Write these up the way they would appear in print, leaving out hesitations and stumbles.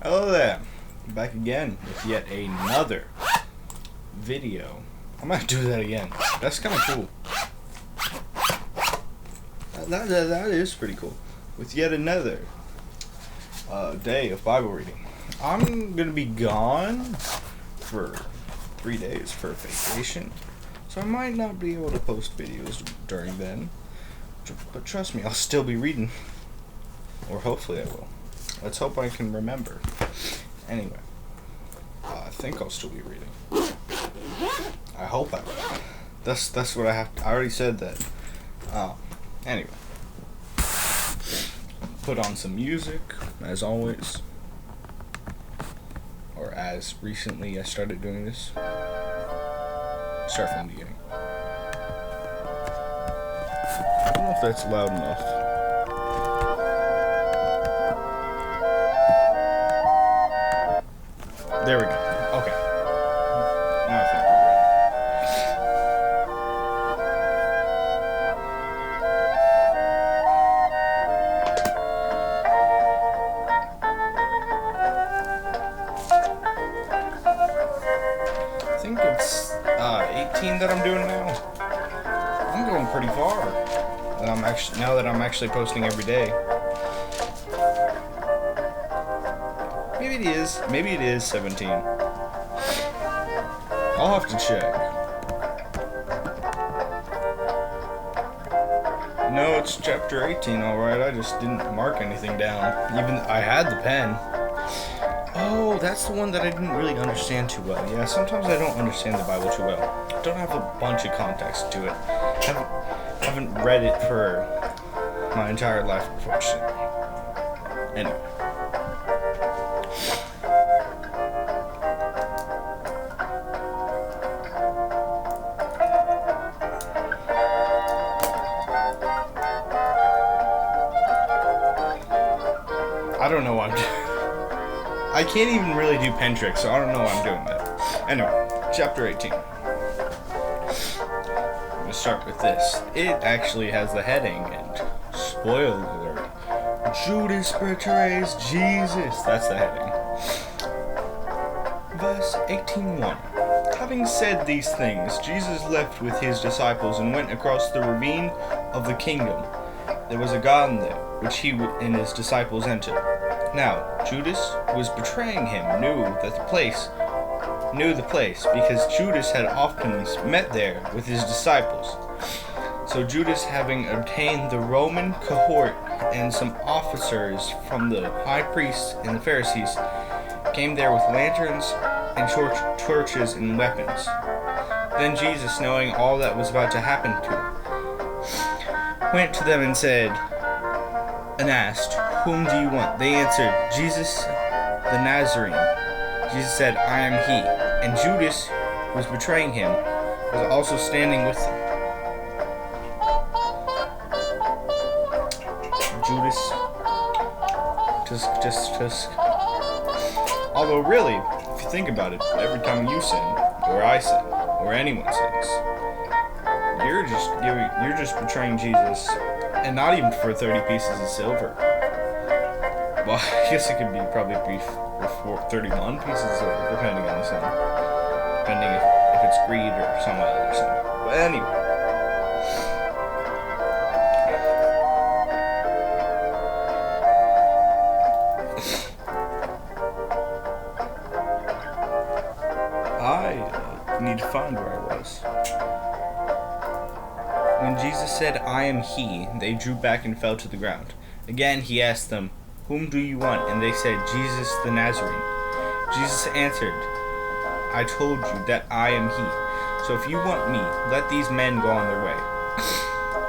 Hello there, back again with yet another video. I'm gonna do that again. That's kind of cool. That is pretty cool. With yet another day of Bible reading. I'm gonna be gone for 3 days for vacation, so I might not be able to post videos during then. But trust me, I'll still be reading, or hopefully I will. Let's hope I can remember. Anyway, I think I'll still be reading. I hope I will. That's what I have to, I already said that. Anyway. Put on some music, as always. Or as recently I started doing this. Start from the beginning. I don't know if that's loud enough. There we go. Okay. Now I think we're ready. I think it's 18 that I'm doing now. I'm going pretty far. Now that I'm actually posting every day. Maybe it is 17. I'll have to check. No, it's chapter 18, alright. I just didn't mark anything down. Even I had the pen. Oh, that's the one that I didn't really understand too well. Yeah, sometimes I don't understand the Bible too well. I don't have a bunch of context to it. Haven't read it for my entire life, unfortunately. Anyway. I don't know what I'm doing. I can't even really do pen tricks, so I don't know why I'm doing that. Anyway, chapter 18. I'm going to start with this. It actually has the heading, and spoiler alert, Judas betrays Jesus. That's the heading. Verse 18:1. Having said these things, Jesus left with his disciples and went across the ravine of the kingdom. There was a garden there, which he and his disciples entered. Now, Judas, who was betraying him, knew the place, because Judas had often met there with his disciples. So Judas, having obtained the Roman cohort and some officers from the high priests and the Pharisees, came there with lanterns and torches and weapons. Then Jesus, knowing all that was about to happen to him, went to them and asked, "Whom do you want?" They answered, "Jesus the Nazarene." Jesus said, "I am he." And Judas, who was betraying him, was also standing with them. Judas, tusk. Although really, if you think about it, every time you sin, or I sin, or anyone sins, you're just betraying Jesus, and not even for 30 pieces of silver. Well, I guess it could probably be for 31 pieces of silver, depending on the sin. Depending if it's greed or some other sin. But anyway. I need to find where I was. When Jesus said, "I am he," they drew back and fell to the ground. Again he asked them, "Whom do you want?" And they said, "Jesus the Nazarene." Jesus answered, "I told you that I am he. So if you want me, let these men go on their way."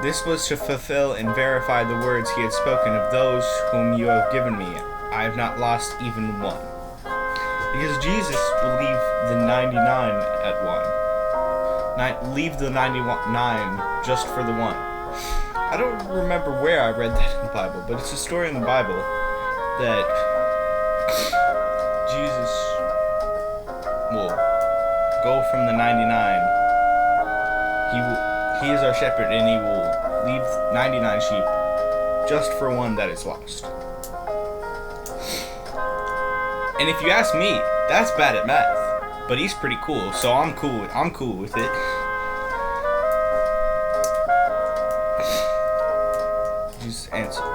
This was to fulfill and verify the words he had spoken, "Of those whom you have given me, I have not lost even one." Because Jesus will leave the 99 at one. Leave the 99 just for the one. I don't remember where I read that in the Bible, but it's a story in the Bible that Jesus will go from the 99. He is our shepherd, and he will leave 99 sheep just for one that is lost. And if you ask me, that's bad at math. But he's pretty cool, so I'm cool with it. Jesus answered.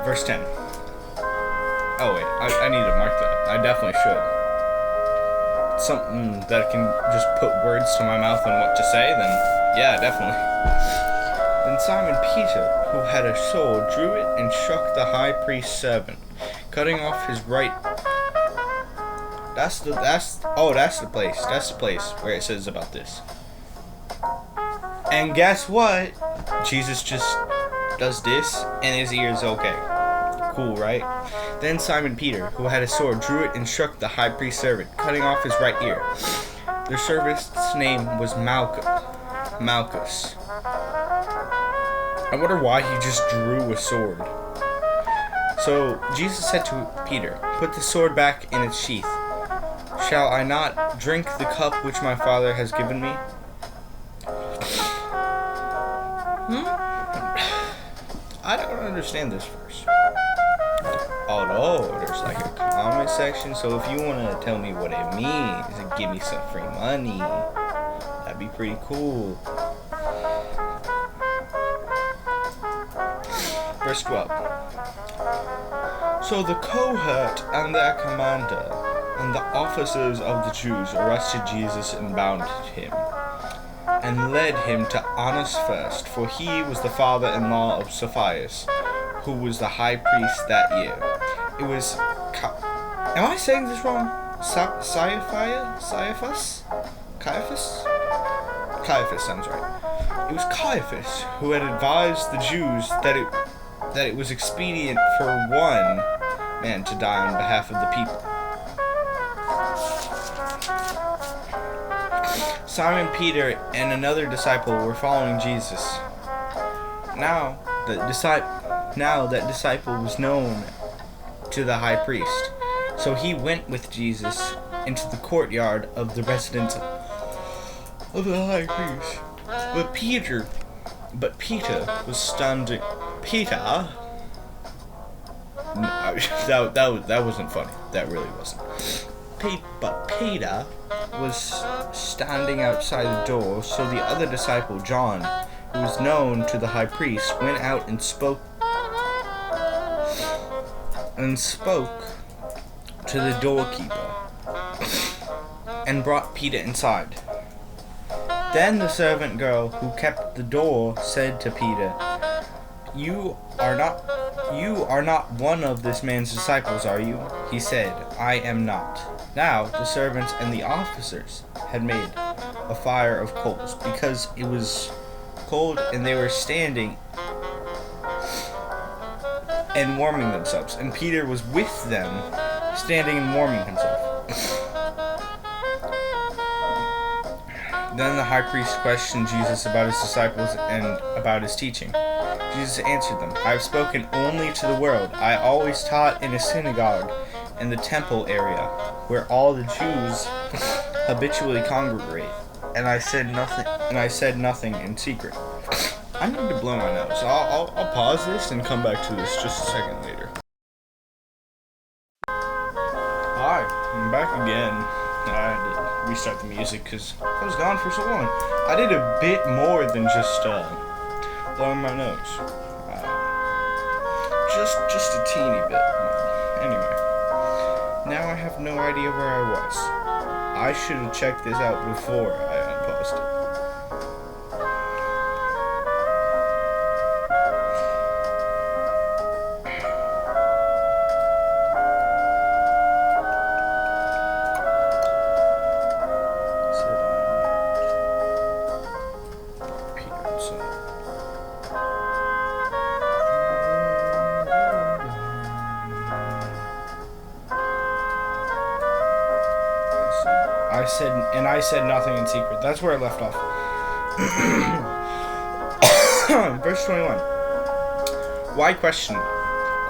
Verse 10. Oh wait, I need to mark that. I definitely should. Something that can just put words to my mouth and what to say, then yeah, definitely. Then Simon Peter, who had a sword, drew it and struck the high priest's servant, cutting off his right. That's the place where it says about this. And guess what? Jesus just does this and his ear is okay. Cool, right? Then Simon Peter, who had a sword, drew it and struck the high priest's servant, cutting off his right ear. Their servant's name was Malchus. I wonder why he just drew a sword. So Jesus said to Peter, "Put the sword back in its sheath. Shall I not drink the cup which my Father has given me?" I don't understand this verse. Although there's like a comment section, so if you want to tell me what it means and give me some free money, that'd be pretty cool. Verse 12. So the cohort and their commander and the officers of the Jews arrested Jesus and bound him, and led him to Annas first, for he was the father-in-law of Saphias, who was the high priest that year. It was am I saying this wrong? Caiaphas? Caiaphas sounds right. It was Caiaphas who had advised the Jews that it was expedient for one man to die on behalf of the people. Simon Peter and another disciple were following Jesus. Now that disciple was known to the high priest, so he went with Jesus into the courtyard of the residence of the high priest. But Peter was standing. That wasn't funny. That really wasn't. But Peter was standing outside the door, so the other disciple, John, who was known to the high priest, went out and spoke to the doorkeeper and brought Peter inside. Then the servant girl who kept the door said to Peter, You are not one of this man's disciples, are you?" He said, "I am not." Now the servants and the officers had made a fire of coals, because it was cold, and they were standing and warming themselves, and Peter was with them, standing and warming himself. Then the high priest questioned Jesus about his disciples and about his teaching. Jesus answered them, "I have spoken only to the world. I always taught in a synagogue in the temple area, where all the Jews habitually congregate, and I said nothing in secret." I need to blow my nose. I'll pause this and come back to this just a second later. Hi, I'm back again. I had to restart the music because I was gone for so long. I did a bit more than just blowing my nose. Just a teeny bit more. Anyway, now I have no idea where I was. I should have checked this out before I unpaused it. I said nothing in secret. That's where I left off. Verse 21. Why question me?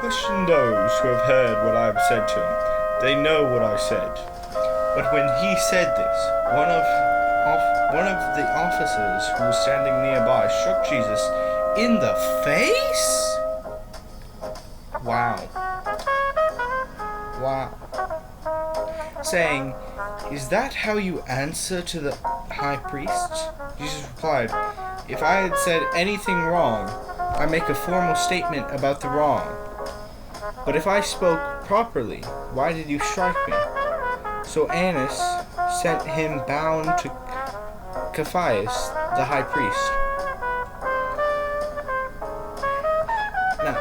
Question those who have heard what I have said to him. They know what I said. But when he said this, one of the officers who was standing nearby struck Jesus in the face Wow. Saying, "Is that how you answer to the high priest?" Jesus replied, "If I had said anything wrong, I make a formal statement about the wrong. But if I spoke properly, why did you strike me?" So Annas sent him bound to Caiaphas, the high priest. Now,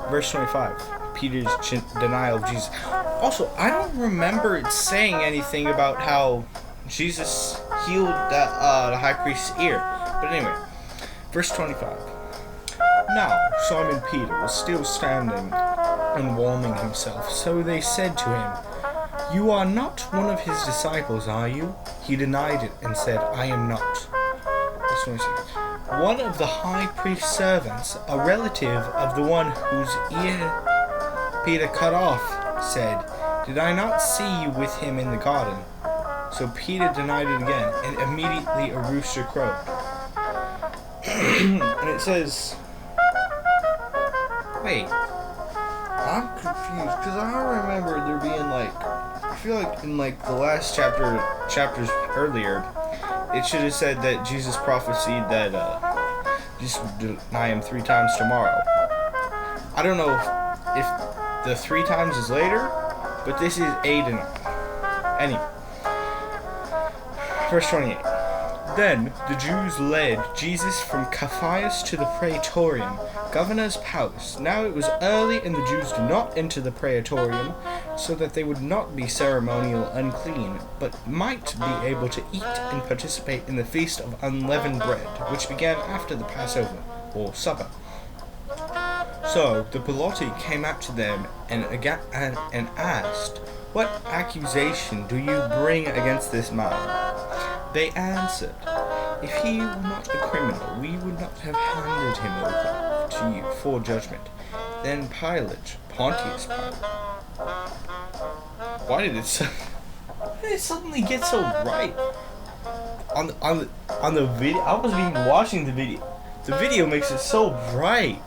verse 25, Peter's denial of Jesus. Also, I don't remember it saying anything about how Jesus healed the high priest's ear. But anyway, verse 25. Now Simon Peter was still standing and warming himself, so they said to him, "You are not one of his disciples, are you?" He denied it and said, "I am not." Verse 26. One of the high priest's servants, a relative of the one whose ear Peter cut off, said, "Did I not see you with him in the garden?" So Peter denied it again, and immediately a rooster crowed. And it says, wait, I'm confused, because I remember there being I feel like in the last chapters earlier, it should have said that Jesus prophesied that Jesus would deny him 3 times tomorrow. I don't know if the 3 times is later, but this is a denial. Anyway, verse 28. Then the Jews led Jesus from Caiaphas to the praetorium, governor's palace. Now it was early, and the Jews did not enter the praetorium, so that they would not be ceremonial unclean, but might be able to eat and participate in the feast of unleavened bread, which began after the Passover, or supper. So the Prelate came up to them and asked, "What accusation do you bring against this man?" They answered, "If he were not a criminal, we would not have handed him over to you for judgment." Then Pontius Pilate. Why did it suddenly get so bright? On the video, I wasn't even watching the video. The video makes it so bright.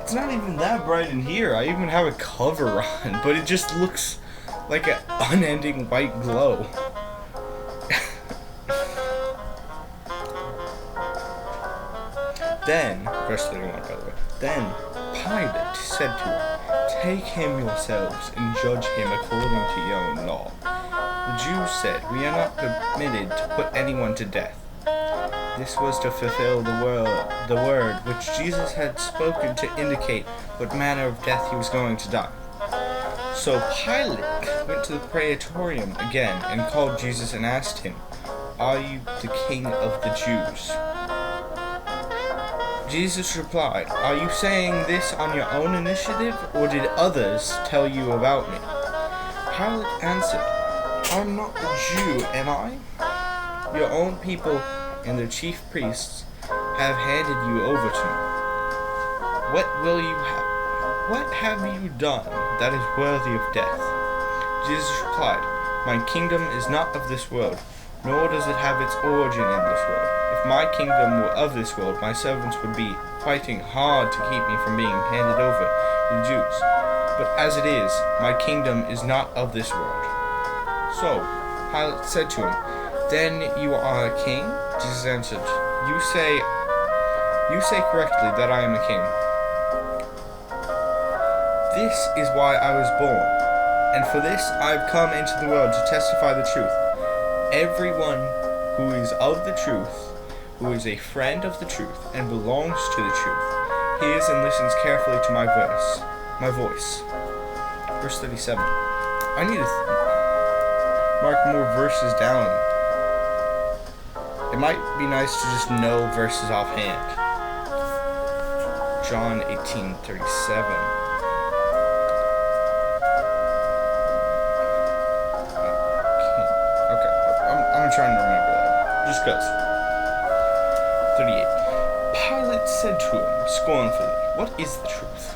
It's not even that bright in here. I even have a cover on, but it just looks like an unending white glow. Then, verse 31, by the way, then Pilate said to them, "Take him yourselves and judge him according to your own law." The Jews said, "We are not permitted to put anyone to death." This was to fulfill the word which Jesus had spoken to indicate what manner of death he was going to die. So Pilate went to the praetorium again and called Jesus and asked him, "Are you the king of the Jews?" Jesus replied, "Are you saying this on your own initiative, or did others tell you about me?" Pilate answered, "I'm not a Jew, am I? Your own people and the chief priests have handed you over to me. What have you done that is worthy of death?" Jesus replied, "My kingdom is not of this world, nor does it have its origin in this world. If my kingdom were of this world, my servants would be fighting hard to keep me from being handed over to the Jews. But as it is, my kingdom is not of this world." So Pilate said to him, "Then you are a king?" Jesus answered, You say correctly that I am a king. This is why I was born, and for this I have come into the world to testify the truth. Everyone who is of the truth, who is a friend of the truth, and belongs to the truth, hears and listens carefully to my voice. Verse 37. I need to mark more verses down. It might be nice to just know verses offhand. John 18:37. Okay. I'm trying to remember that. Just 'cause. 38. Pilate said to him scornfully, "What is the truth?"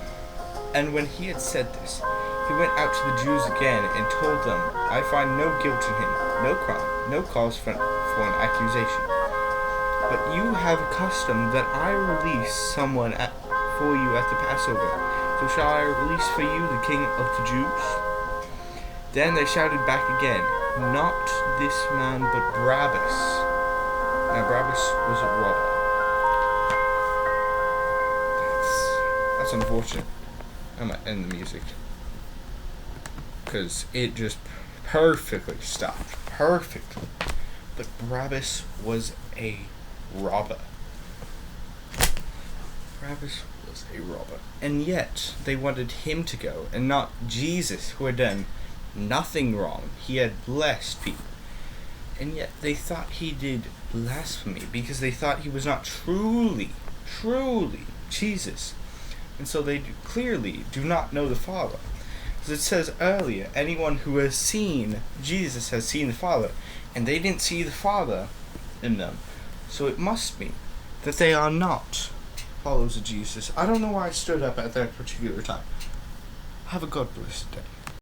And when he had said this, he went out to the Jews again and told them, "I find no guilt in him, no crime, no cause for an accusation. But you have a custom that I release someone for you at the Passover. So shall I release for you the king of the Jews? Then they shouted back again, not this man, but Barabbas. Now Barabbas was a robber. That's unfortunate. I'm gonna end the music, because it just perfectly stopped. Perfectly. But Barabbas was a robber. Barabbas was a robber. And yet, they wanted him to go, and not Jesus, who had done nothing wrong. He had blessed people. And yet, they thought he did blasphemy, because they thought he was not truly Jesus. And so they clearly do not know the Father. As it says earlier, anyone who has seen Jesus has seen the Father. And they didn't see the Father in them. So it must mean that they are not followers of Jesus. I don't know why I stood up at that particular time. Have a God blessed day.